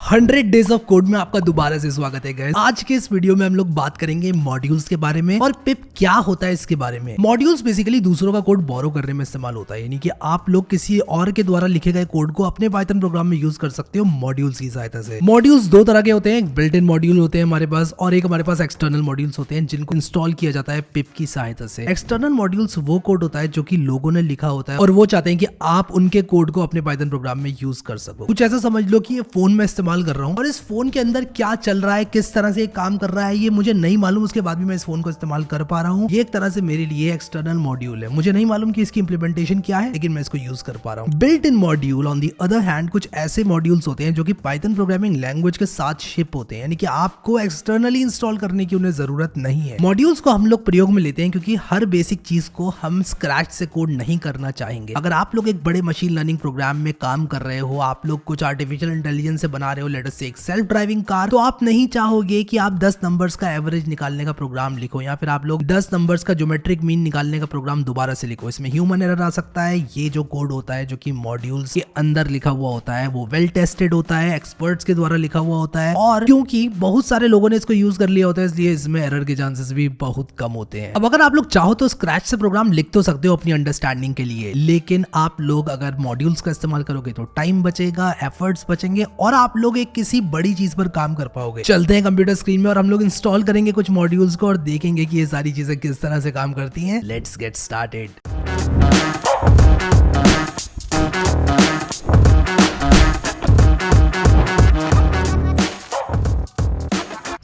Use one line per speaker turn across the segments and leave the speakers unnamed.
100 days of code में आपका दोबारा से स्वागत है गाइस। आज के इस वीडियो में हम लोग बात करेंगे मॉड्यूल्स के बारे में और पिप क्या होता है इसके बारे में। मॉड्यूल्स बेसिकली दूसरों का कोड बोरो करने में इस्तेमाल होता है, यानी कि आप लोग किसी और के द्वारा लिखे गए कोड को अपने पाइथन प्रोग्राम में यूज कर सकते हो मॉड्यूल्स की सहायता से। मॉड्यूल्स दो तरह के होते हैं, एक बिल्ट इन मॉड्यूल होते हैं हमारे पास और एक हमारे पास एक्सटर्नल मॉड्यूल्स होते हैं जिनको इंस्टॉल किया जाता है पिप की सहायता से। एक्सटर्नल मॉड्यूल्स वो कोड होता है जो कि लोगों ने लिखा होता है और वो चाहते हैं कि आप उनके कोड को अपने पाइथन प्रोग्राम में यूज कर सको। कुछ ऐसा समझ लो कि ये फोन में इस्तेमाल कर रहा हूँ और इस फोन के अंदर क्या चल रहा है, किस तरह से ये काम कर रहा है, ये मुझे नहीं मालूम, उसके बाद भी मैं इस फोन को इस्तेमाल कर पा रहा हूँ। ये एक तरह से मेरे लिए एक्सटर्नल मॉड्यूल है, मुझे नहीं मालूम कि इसकी इंप्लीमेंटेशन क्या है लेकिन मैं इसको यूज कर पा रहा हूँ। Built in module on the other hand कुछ ऐसे मॉड्यूल्स होते हैं जो कि पाइथन प्रोग्रामिंग लैंग्वेज के साथ शिप होते हैं, यानी कि आपको एक्सटर्नली इंस्टॉल करने की उन्हें जरूरत नहीं है। मॉड्यूल्स को हम लोग प्रयोग में लेते हैं क्योंकि हर बेसिक चीज को हम स्क्रैच से कोड नहीं करना चाहेंगे। अगर आप लोग एक बड़े मशीन लर्निंग प्रोग्राम में काम कर रहे हो, आप लोग कुछ आर्टिफिशियल इंटेलिजेंस से बना रहे हो, लेट अस से एक सेल्फ ड्राइविंग कार, तो आप नहीं चाहोगे कि आप 10 नंबर्स का एवरेज निकालने का प्रोग्राम लिखो या फिर आप लोग 10 नंबर्स का ज्योमेट्रिक मीन निकालने का प्रोग्राम दोबारा से लिखो। इसमें ह्यूमन एरर आ सकता है। ये जो कोड होता है जो कि मॉड्यूल्स के अंदर लिखा हुआ होता है वो वेल टेस्टेड होता है, एक्सपर्ट्स के द्वारा लिखा हुआ होता है और क्योंकि बहुत सारे लोगों ने इसको यूज कर लिया होता है इसलिए इसमें एरर के चांसेस भी बहुत कम होते हैं। अब अगर आप लोग चाहो तो स्क्रैच से प्रोग्राम लिख तो सकते हो अपनी अंडरस्टैंडिंग के लिए, लेकिन आप लोग अगर मॉड्यूल्स का इस्तेमाल करोगे तो टाइम बचेगा, एफर्ट्स बचेंगे और आप लोग एक किसी बड़ी चीज पर काम कर पाओगे। चलते हैं कंप्यूटर स्क्रीन में और हम लोग इंस्टॉल करेंगे कुछ मॉड्यूल्स को और देखेंगे कि ये सारी चीजें किस तरह से काम करती हैं। Let's get started.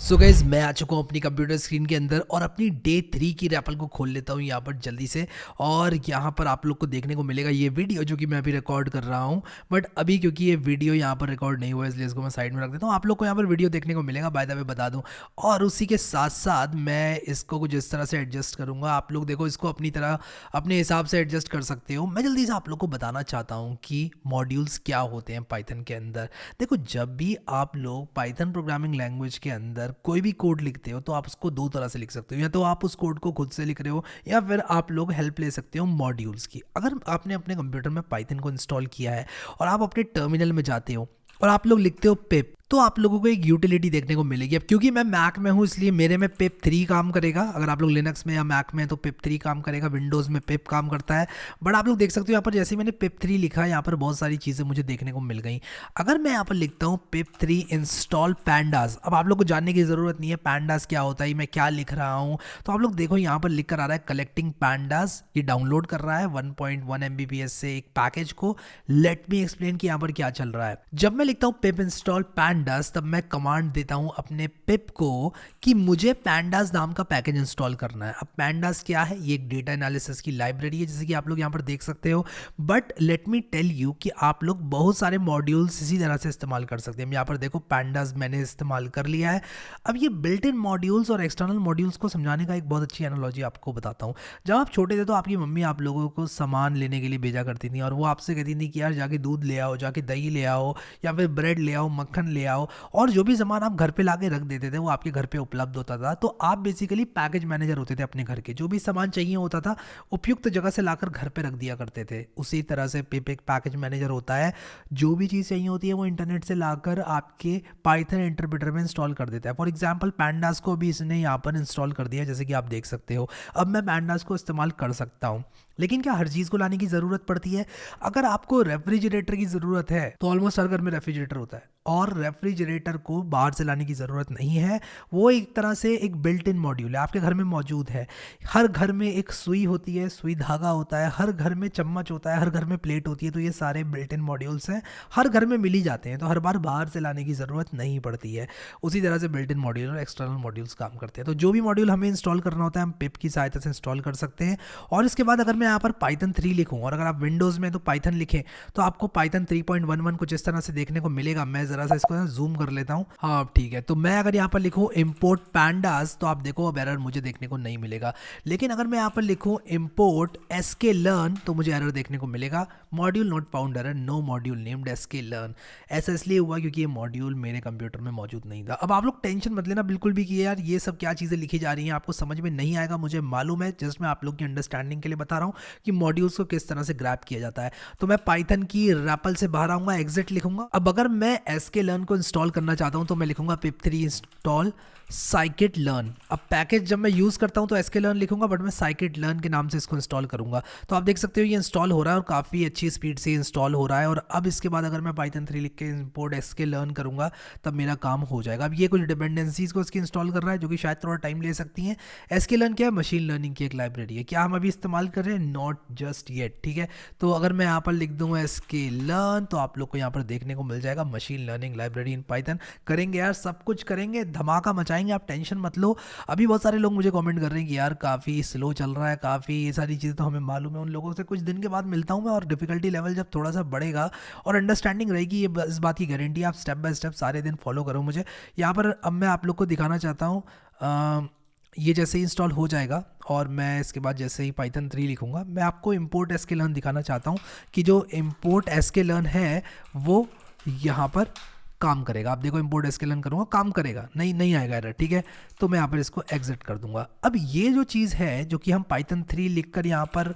So guys, मैं आ चुका हूँ अपनी कंप्यूटर स्क्रीन के अंदर और अपनी डे 3 की रैपल को खोल लेता हूँ यहाँ पर जल्दी से और यहाँ पर आप लोग को देखने को मिलेगा ये वीडियो जो कि मैं अभी रिकॉर्ड कर रहा हूँ। बट अभी क्योंकि ये वीडियो यहाँ पर रिकॉर्ड नहीं हुआ इसलिए इसको मैं साइड में रख देता हूँ। आप लोग को यहाँ पर वीडियो देखने को मिलेगा, बाय द वे बता दूँ। और उसी के साथ साथ मैं इसको कुछ इस तरह से एडजस्ट करूँगा। आप लोग देखो इसको अपनी तरह अपने हिसाब से एडजस्ट कर सकते हो। मैं जल्दी से आप लोग को बताना चाहता हूँ कि मॉड्यूल्स क्या होते हैं पाइथन के अंदर। देखो, जब भी आप लोग पाइथन प्रोग्रामिंग लैंग्वेज के अंदर कोई भी कोड लिखते हो तो आप उसको दो तरह से लिख सकते हो, या तो आप उस कोड को खुद से लिख रहे हो या फिर आप लोग हेल्प ले सकते हो मॉड्यूल्स की। अगर आपने अपने कंप्यूटर में पाइथन को इंस्टॉल किया है और आप अपने टर्मिनल में जाते हो और आप लोग लिखते हो पिप, तो आप लोगों को एक यूटिलिटी देखने को मिलेगी। अब क्योंकि मैं मैक में हूँ इसलिए मेरे में पिप 3 काम करेगा। अगर आप लोग लिनक्स में या मैक में तो पिप 3 काम करेगा, विंडोज़ में पिप काम करता है। बट आप लोग देख सकते हो यहाँ पर जैसे मैंने पिप 3 लिखा है यहाँ पर बहुत सारी चीज़ें मुझे देखने को मिल गई। अगर मैं यहाँ पर लिखता हूँ पिप 3 इंस्टॉल पैंडास, अब आप लोग को जानने की ज़रूरत नहीं है पैंडास क्या होता है, मैं क्या लिख रहा हूँ। तो आप लोग देखो यहाँ पर लिख कर आ रहा है कलेक्टिंग पैंडास। ये डाउनलोड कर रहा है 1.1 MBPS से एक पैकेज को। लेट मी एक्सप्लेन कि यहाँ पर क्या चल रहा है। जब मैं लिखता हूँ पिप इंस्टॉल पैंडास तब मैं कमांड देता हूं अपने पिप को कि मुझे पैंडास नाम का पैकेज इंस्टॉल करना है। अब पैंडास क्या है? ये एक डेटा एनालिसिस की लाइब्रेरी है जैसे कि आप लोग यहां पर देख सकते हो। But let me tell you कि आप लोग बहुत सारे मॉड्यूल्स इसी तरह से इस्तेमाल कर सकते हैं। यहां पर देखो पैंडास मैंने इस्तेमाल कर लिया है। अब ये बिल्ट इन मॉड्यूल्स और एक्सटर्नल मॉड्यूल्स को समझाने का एक बहुत अच्छी एनालॉजी आपको बताता हूँ। जब आप छोटे थे तो आपकी मम्मी आप लोगों को सामान लेने के लिए भेजा करती थी और वो आपसे कहती थी कि यार जाके दूध ले आओ, जाके दही ले आओ या फिर ब्रेड ले आओ, मक्खन ले आओ, और जो भी सामान आप घर पे लाके रख देते थे वो आपके घर पे उपलब्ध होता था। तो आप बेसिकली पैकेज मैनेजर होते थे अपने घर के। जो भी सामान चाहिए होता था उपयुक्त जगह से लाकर घर पे रख दिया करते थे। उसी तरह से पिप एक पैकेज मैनेजर होता है। जो भी चीज़ चाहिए होती है वो इंटरनेट से लाकर आपके पाइथन इंटरप्रेटर में इंस्टॉल कर देता है। फॉर एग्जाम्पल पैंडास को भी इसने यहाँ पर इंस्टॉल कर दिया जैसे कि आप देख सकते हो। अब मैं पैंडास को इस्तेमाल कर सकता हूँ, लेकिन क्या हर चीज़ को लाने की ज़रूरत पड़ती है? अगर आपको रेफ्रिजरेटर की ज़रूरत है तो ऑलमोस्ट हर घर में रेफ्रिजरेटर होता है और रेफ्रिजरेटर को बाहर से लाने की ज़रूरत नहीं है। वो एक तरह से एक बिल्ट इन मॉड्यूल है, आपके घर में मौजूद है। हर घर में एक सुई होती है, सुई धागा होता है, हर घर में चम्मच होता है, हर घर में प्लेट होती है। तो ये सारे बिल्ट इन मॉड्यूल्स हैं, हर घर में मिल ही जाते हैं, तो हर बार बाहर से लाने की ज़रूरत नहीं पड़ती है। उसी तरह से बिल्ट इन मॉड्यूल और एक्सटर्नल मॉड्यूल्स काम करते हैं। तो जो भी मॉड्यूल हमें इंस्टॉल करना होता है हम पिप की सहायता से इंस्टॉल कर सकते हैं। और इसके बाद अगर मैं यहाँ पर पाइथन 3 लिखूँ और अगर आप विंडोज़ में तो पाइथन लिखें तो आपको पाइथन 3.11 कुछ इस तरह से देखने को मिलेगा। मैं ज़रा सा इसको जूम कर लेता हूँ। हाँ ठीक है, तो मैं अगर यहाँ पर लिखूँ इम्पोर्ट पैंडास तो आप देखो अब एरर मुझे देखने को नहीं मिलेगा। लेकिन अगर मैं यहाँ पर लिखूँ इम्पोर्ट sklearn तो मुझे एरर देखने को मिलेगा, module not found error, no module named sklearn। ऐसा इसलिए हुआ क्योंकि ये मॉड्यूल मेरे कंप्यूटर में मौजूद नहीं था। अब आप लोग टेंशन मत लेना बिल्कुल भी कि यार ये सब क्या चीज़ें लिखी जा रही हैं, आपको समझ में नहीं आएगा, मुझे मालूम है। जस्ट मैं आप लोग की अंडरस्टैंडिंग के लिए बता रहा हूँ कि मॉड्यूल्स को किस तरह से ग्रैब किया जाता है। तो मैं पाइथन की रैपल से बाहर आऊँगा, एग्जिट लिखूंगा। अब अगर मैं sklearn को इंस्टॉल करना चाहता हूँ तो मैं लिखूंगा pip3 इंस्टॉल scikit-learn। अब पैकेज जब मैं यूज़ करता हूँ तो sklearn लिखूंगा, बट मैं scikit-learn के नाम से इसको इंस्टॉल करूंगा। तो आप देख सकते हो ये इंस्टॉल हो रहा है और काफ़ी अच्छी स्पीड से इंस्टॉल हो रहा है। और अब इसके बाद अगर मैं पाइथन 3 लिख के इंपोर्ट sklearn करूंगा तब मेरा काम हो जाएगा। अब ये कुछ डिपेंडेंसीज को इसकी इंस्टॉल कर रहा है जो कि शायद थोड़ा टाइम ले सकती हैं। sklearn क्या है? मशीन लर्निंग की एक लाइब्रेरी है। क्या हम अभी इस्तेमाल कर रहे हैं? नॉट जस्ट येट, ठीक है। तो अगर मैं यहाँ पर लिख दूंगा sklearn तो आप लोग को यहाँ पर देखने को मिल जाएगा machine learning library in Python. करेंगे यार, सब कुछ करेंगे, धमाका मचाएंगे, आप टेंशन मत लो। अभी बहुत सारे लोग मुझे कमेंट कर रहे हैं कि यार काफ़ी स्लो चल रहा है, काफ़ी ये सारी चीज़ें तो हमें मालूम है। उन लोगों से कुछ दिन के बाद मिलता हूँ मैं और डिफिकल्टी लेवल जब थोड़ा सा बढ़ेगा और अंडरस्टैंडिंग रहेगी, ये इस बात की गारंटी। आप स्टेप बाय स्टेप सारे दिन फॉलो करो मुझे। यहाँ पर अब मैं आप लोग को दिखाना चाहता हूँ, ये जैसे ही इंस्टॉल हो जाएगा और मैं इसके बाद जैसे ही पाइथन 3 लिखूंगा, मैं आपको इंपोर्ट sklearn दिखाना चाहता हूँ कि जो इंपोर्ट sklearn है वो यहाँ पर काम करेगा। आप देखो इंपोर्ट sklearn करूँगा, काम करेगा, नहीं आएगा एरर, ठीक है। तो मैं यहाँ पर इसको एग्जिट कर दूंगा। अब ये जो चीज़ है जो कि हम पाइथन 3 लिखकर यहाँ पर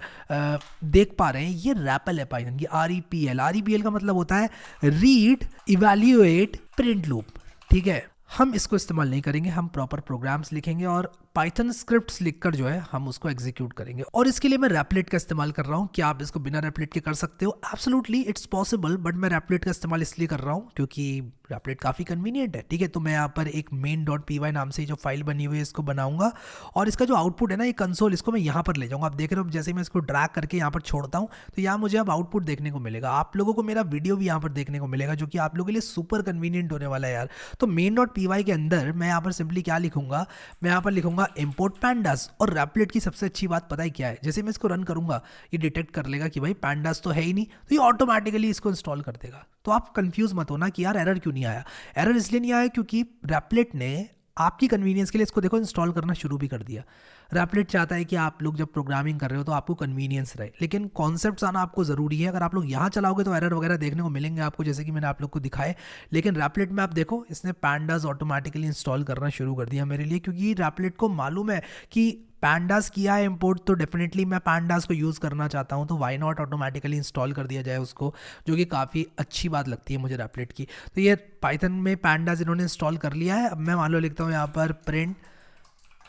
देख पा रहे हैं, ये रैपल है पाइथन की, REPL का मतलब होता है रीड इवैल्यूएट प्रिंट लूप, ठीक है। हम इसको इस्तेमाल नहीं करेंगे, हम प्रॉपर प्रोग्राम्स लिखेंगे और पाइथन स्क्रिप्ट्स लिखकर जो है हम उसको एग्जीक्यूट करेंगे। और इसके लिए मैं रैपलेट का इस्तेमाल कर रहा हूँ। क्या आप इसको बिना रैपलेट के कर सकते हो? एब्सोल्युटली इट्स पॉसिबल, बट मैं रैपलेट का इस्तेमाल इसलिए कर रहा हूँ क्योंकि रैपलेट काफ़ी कन्वीनियंट है, ठीक है। तो मैं यहाँ पर एक main.py नाम से जो फाइल बनी हुई है इसको बनाऊंगा और इसका जो आउटपुट है ना, ये कंसोल, इसको मैं यहाँ पर ले जाऊँगा। आप देख रहे हो जैसे मैं इसको ड्रैग करके यहाँ पर छोड़ता हूँ तो यहाँ मुझे अब आउटपुट देखने को मिलेगा। आप लोगों को मेरा वीडियो भी यहाँ पर देखने को मिलेगा जो कि आप लोगों के लिए सुपर कन्वीनियंट होने वाला है यार। तो main.py के अंदर मैं यहाँ पर सिंपली क्या लिखूंगा, मैं यहाँ पर लिखूंगा import pandas। और रैपलेट की सबसे अच्छी बात पता है क्या है? जैसे मैं इसको रन करूंगा ये डिटेक्ट कर लेगा कि भाई pandas तो है ही नहीं, तो ये ऑटोमेटिकली इसको इंस्टॉल कर देगा। तो आप कंफ्यूज मत होना कि यार एरर क्यों नहीं आया। एरर इसलिए नहीं आया क्योंकि रैपलेट ने आपकी कन्वीनियंस के लिए इसको देखो इंस्टॉल करना शुरू भी कर दिया। रैपलेट चाहता है कि आप लोग जब प्रोग्रामिंग कर रहे हो तो आपको कन्वीनियंस रहे, लेकिन कॉन्सेप्ट्स आना आपको ज़रूरी है। अगर आप लोग यहाँ चलाओगे तो एरर वगैरह देखने को मिलेंगे आपको, जैसे कि मैंने आप लोग को दिखाए। लेकिन रैपलेट में आप देखो इसने पैंडास ऑटोमेटिकली इंस्टॉल करना शुरू कर दिया मेरे लिए, क्योंकि रैपलेट को मालूम है कि पैंडास किया है इंपोर्ट तो डेफिनेटली मैं पैंडास को यूज़ करना चाहता हूँ, तो वाई नॉट ऑटोमेटिकली इंस्टॉल कर दिया जाए उसको, जो कि काफ़ी अच्छी बात लगती है मुझे रैपलेट की। तो ये पाइथन में पैंडास इन्होंने इंस्टॉल कर लिया है। अब मैं मान लो लिखता हूँ यहाँ पर प्रिंट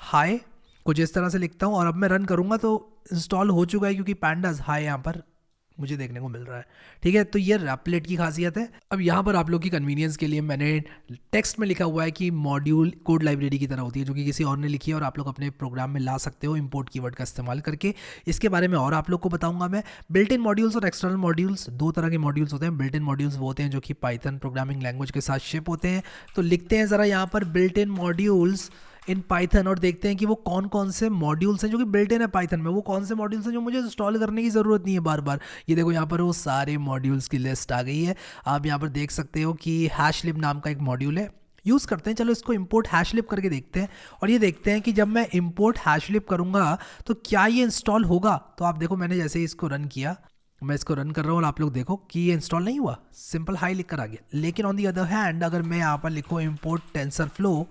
हाई, कुछ इस तरह से लिखता हूँ और अब मैं रन करूँगा तो इंस्टॉल हो चुका है क्योंकि पैंडास हाई यहाँ पर मुझे देखने को मिल रहा है, ठीक है। तो ये रैपलेट की खासियत है। अब यहाँ पर आप लोग की कन्वीनियंस के लिए मैंने टेक्स्ट में लिखा हुआ है कि मॉड्यूल कोड लाइब्रेरी की तरह होती है, जो कि किसी और ने लिखी है और आप लोग अपने प्रोग्राम में ला सकते हो इंपोर्ट कीवर्ड का इस्तेमाल करके। इसके बारे में और आप लोग को बताऊंगा मैं। बिल्ट इन मॉड्यूल्स और एक्सटर्नल मॉड्यूल्स, दो तरह के मॉड्यूल्स होते हैं। बिल्ट इन मॉड्यूल्स वो होते हैं जो कि पाइथन प्रोग्रामिंग लैंग्वेज के साथ शिप होते हैं। तो लिखते हैं ज़रा यहाँ पर built in modules in Python और देखते हैं कि वो कौन कौन से मॉड्यूल्स हैं जो कि बिल्ट इन है पाइथन में, वो कौन से मॉड्यूल्स हैं जो मुझे इंस्टॉल करने की ज़रूरत नहीं है बार बार। ये देखो यहाँ पर वो सारे मॉड्यूल्स की लिस्ट आ गई है। आप यहाँ पर देख सकते हो कि हैशलिब नाम का एक मॉड्यूल है, यूज़ करते हैं। चलो इसको इंपोर्ट हैशलिब करके देखते हैं और ये देखते हैं कि जब मैं इंपोर्ट हैशलिब करूँगा तो क्या ये इंस्टॉल होगा। तो आप देखो मैंने जैसे ही इसको रन किया, मैं इसको रन कर रहा हूँ और आप लोग देखो कि ये इंस्टॉल नहीं हुआ, सिंपल हाई लिख कर आ गया। लेकिन ऑन दी अदर हैंड अगर मैं यहाँ पर लिखूँ इंपोर्ट टेंसरफ्लो,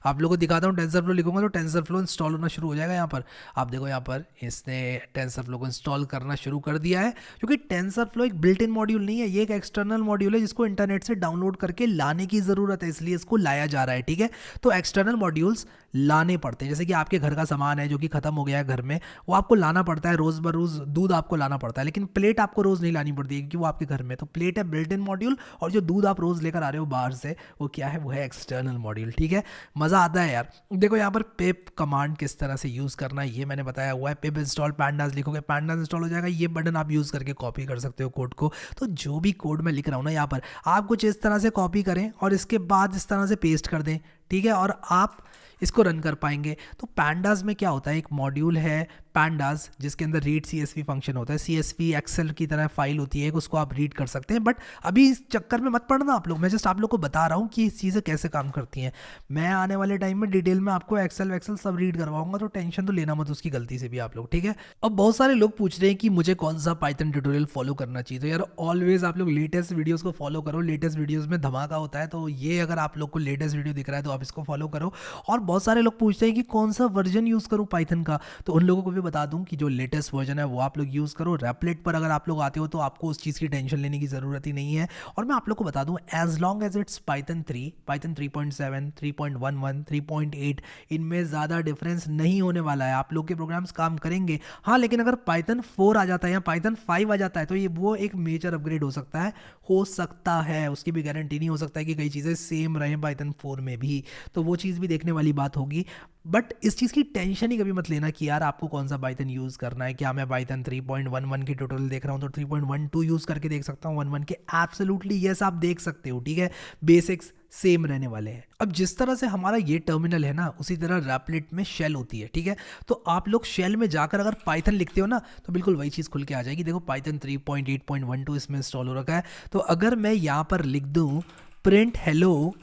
आप लोगों को दिखाता हूँ, टेंसरफ्लो लिखूंगा तो टेंसरफ्लो इंस्टॉल होना शुरू हो जाएगा। यहाँ पर आप देखो यहाँ पर इसने टेंसरफ्लो को इंस्टॉल करना शुरू कर दिया है, क्योंकि टेंसरफ्लो एक बिल्ट इन मॉड्यूल नहीं है, ये एक एक्सटर्नल मॉड्यूल है जिसको इंटरनेट से डाउनलोड करके लाने की ज़रूरत है, इसलिए इसको लाया जा रहा है, ठीक है। तो एक्सटर्नल मॉड्यूल्स लाने पड़ते हैं, जैसे कि आपके घर का सामान है जो कि खत्म हो गया है घर में, वो आपको लाना पड़ता है रोज़ बरोज़। दूध आपको लाना पड़ता है, लेकिन प्लेट आपको रोज़ नहीं लानी पड़ती है क्योंकि वो आपके घर में। तो प्लेट है बिल्ट इन मॉड्यूल और जो दूध आप रोज़ लेकर आ रहे हो बाहर से वो क्या है, वो है एक्सटर्नल मॉड्यूल, ठीक है। मज़ा आता है यार। देखो यहाँ पर पिप कमांड किस तरह से यूज़ करना है ये मैंने बताया हुआ है। पिप इंस्टॉल पैंडास लिखोगे पैंडास इंस्टॉल हो जाएगा। ये बटन आप यूज़ करके कॉपी कर सकते हो कोड को। तो जो भी कोड मैं लिख रहा हूँ ना यहाँ पर, आप कुछ इस तरह से कॉपी करें और इसके बाद इस तरह से पेस्ट कर दें, ठीक है, और आप इसको रन कर पाएंगे। तो पैंडास में क्या होता है, एक मॉड्यूल है पैंडास जिसके अंदर रीड CSV फंक्शन होता है। CSV एक्सेल की तरह फाइल होती है, उसको आप रीड कर सकते हैं। बट अभी इस चक्कर में मत पड़ना आप लोग, मैं जस्ट आप लोग को बता रहा हूँ कि चीज़ें कैसे काम करती हैं। मैं आने वाले टाइम में डिटेल में आपको एक्सेल सब रीड करवाऊंगा, तो टेंशन तो लेना मत उसकी गलती से भी आप लोग, ठीक है। अब बहुत सारे लोग पूछ रहे हैं कि मुझे कौन सा पाइथन ट्यूटोरियल फॉलो करना चाहिए। तो यार ऑलवेज आप लोग लेटेस्ट वीडियोज़ को फॉलो करो, लेटेस्ट वीडियोज़ में धमाका होता है। तो ये अगर आप लोग को लेटेस्ट वीडियो दिख रहा है तो आप इसको फॉलो करो। और बहुत सारे लोग पूछते हैं कि कौन सा वर्जन यूज़ करूँ पाइथन का, तो उन लोगों को भी बता दूं कि जो लेटेस्ट वर्जन है वो आप लोग यूज़ करो। रेपलेट पर अगर आप लोग आते हो तो आपको उस चीज़ की टेंशन लेने की ज़रूरत ही नहीं है। और मैं आप लोग को बता दूं, as long as it's Python 3, Python 3.7, 3.11, 3.8, इनमें ज़्यादा डिफरेंस नहीं होने वाला है। आप लोग के प्रोग्राम्स काम करेंगे। हाँ, लेकिन अगर पाइथन 4 आ जाता है या पाइथन 5 आ जाता है तो ये वो एक मेजर अपग्रेड हो सकता है, उसकी भी गारंटी नहीं हो सकता है कि कई चीज़ें सेम रहें पाइथन 4 में भी, तो वो चीज़ भी देखने वाली बात होगी। बट इस चीज़ की टेंशन ही कभी मत लेना कि यार आपको कौन सा पाइथन यूज़ करना है। क्या मैं पाइथन 3.11 के ट्यूटोरियल देख रहा हूँ तो 3.12 यूज़ करके देख सकता हूँ 11 के? एब्सोल्युटली यस, आप देख सकते हो, ठीक है। बेसिक्स सेम रहने वाले हैं। अब जिस तरह से हमारा ये टर्मिनल है ना, उसी तरह रैपलेट में शेल होती है, ठीक है। तो आप लोग शेल में जाकर अगर पाइथन लिखते हो ना तो बिल्कुल वही चीज़ खुल के आ जाएगी। देखो पाइथन 3.8.12 इसमें इंस्टॉल हो रखा है। तो अगर मैं यहाँ पर लिख दूँ प्रिंट हेलो,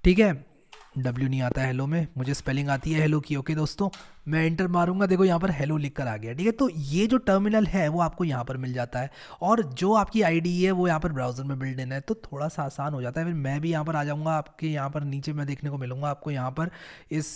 ठीक है, डब्ल्यू नहीं आता है हेलो में, मुझे स्पेलिंग आती है हेलो की। ओके दोस्तों, मैं एंटर मारूंगा, देखो यहाँ पर हेलो लिख कर आ गया, ठीक है। तो ये जो टर्मिनल है वो आपको यहाँ पर मिल जाता है, और जो आपकी आईडी है वो यहाँ पर ब्राउजर में बिल्ड इन है, तो थोड़ा सा आसान हो जाता है। फिर मैं भी यहाँ पर आ जाऊँगा, आपके यहाँ पर नीचे मैं देखने को मिलूँगा आपको यहाँ पर इस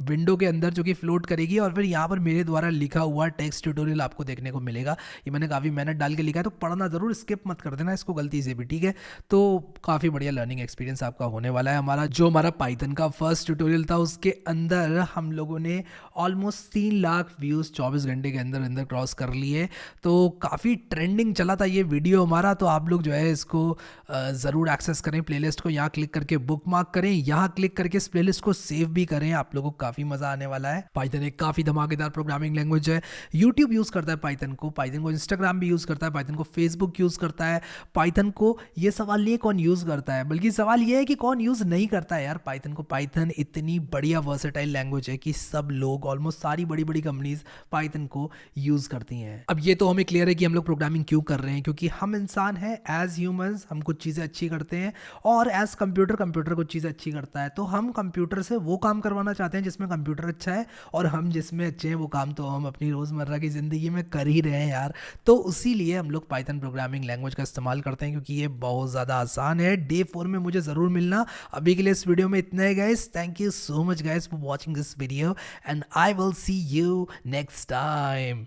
विंडो के अंदर, जो कि फ्लोट करेगी, और फिर यहाँ पर मेरे द्वारा लिखा हुआ टेक्स्ट ट्यूटोरियल आपको देखने को मिलेगा। ये मैंने काफ़ी मेहनत डाल के लिखा है, तो पढ़ना ज़रूर, स्किप मत कर देना इसको गलती से भी, ठीक है। तो काफ़ी बढ़िया लर्निंग एक्सपीरियंस आपका होने वाला है। हमारा पाइथन का फर्स्ट ट्यूटोरियल था, उसके अंदर हम लोगों ने ऑलमोस्ट 3 लाख व्यूज़ 24 घंटे के अंदर अंदर क्रॉस कर लिए। तो काफ़ी ट्रेंडिंग चला था ये वीडियो हमारा। तो आप लोग जो है इसको ज़रूर एक्सेस करें, प्लेलिस्ट को यहाँ क्लिक करके बुक मार्क करें, यहाँ क्लिक करके इस प्लेलिस्ट को सेव भी करें, आप लोगों को काफ़ी मज़ा आने वाला है। पाइथन एक काफ़ी धमाकेदार प्रोग्रामिंग लैंग्वेज है। यूट्यूब यूज़ करता है पाइथन को इंस्टाग्राम भी यूज़ करता है, पाइथन को फेसबुक यूज़ करता है। पाइथन को ये सवाल नहीं है कौन यूज़ करता है, बल्कि सवाल ये है कि कौन यूज़ नहीं करता है यार पाइथन को। पाइथन इतनी बढ़िया वर्सेटाइल लैंग्वेज है कि सब लोग, ऑलमोस्ट सारी बड़ी बड़ी कंपनीज पाइथन को यूज़ करती हैं। अब ये तो हमें क्लियर है कि हम लोग प्रोग्रामिंग क्यों कर रहे हैं, क्योंकि हम इंसान हैं, एज ह्यूमंस हम कुछ चीज़ें अच्छी करते हैं, और एज कंप्यूटर कुछ चीज़ें अच्छी करता है। तो हम कंप्यूटर से वो काम करवाना चाहते हैं जिसमें कंप्यूटर अच्छा है, और हम जिसमें अच्छे हैं वो काम तो हम अपनी रोज़मर्रा की ज़िंदगी में कर ही रहे हैं यार। तो उसी लिए हम लोग पाइथन प्रोग्रामिंग लैंग्वेज का इस्तेमाल करते हैं, क्योंकि ये बहुत ज़्यादा आसान है। डे 4 में मुझे ज़रूर मिलना। अभी के लिए इस वीडियो में इतना है guys. Thank you so much guys for watching this video, and I will see you next time.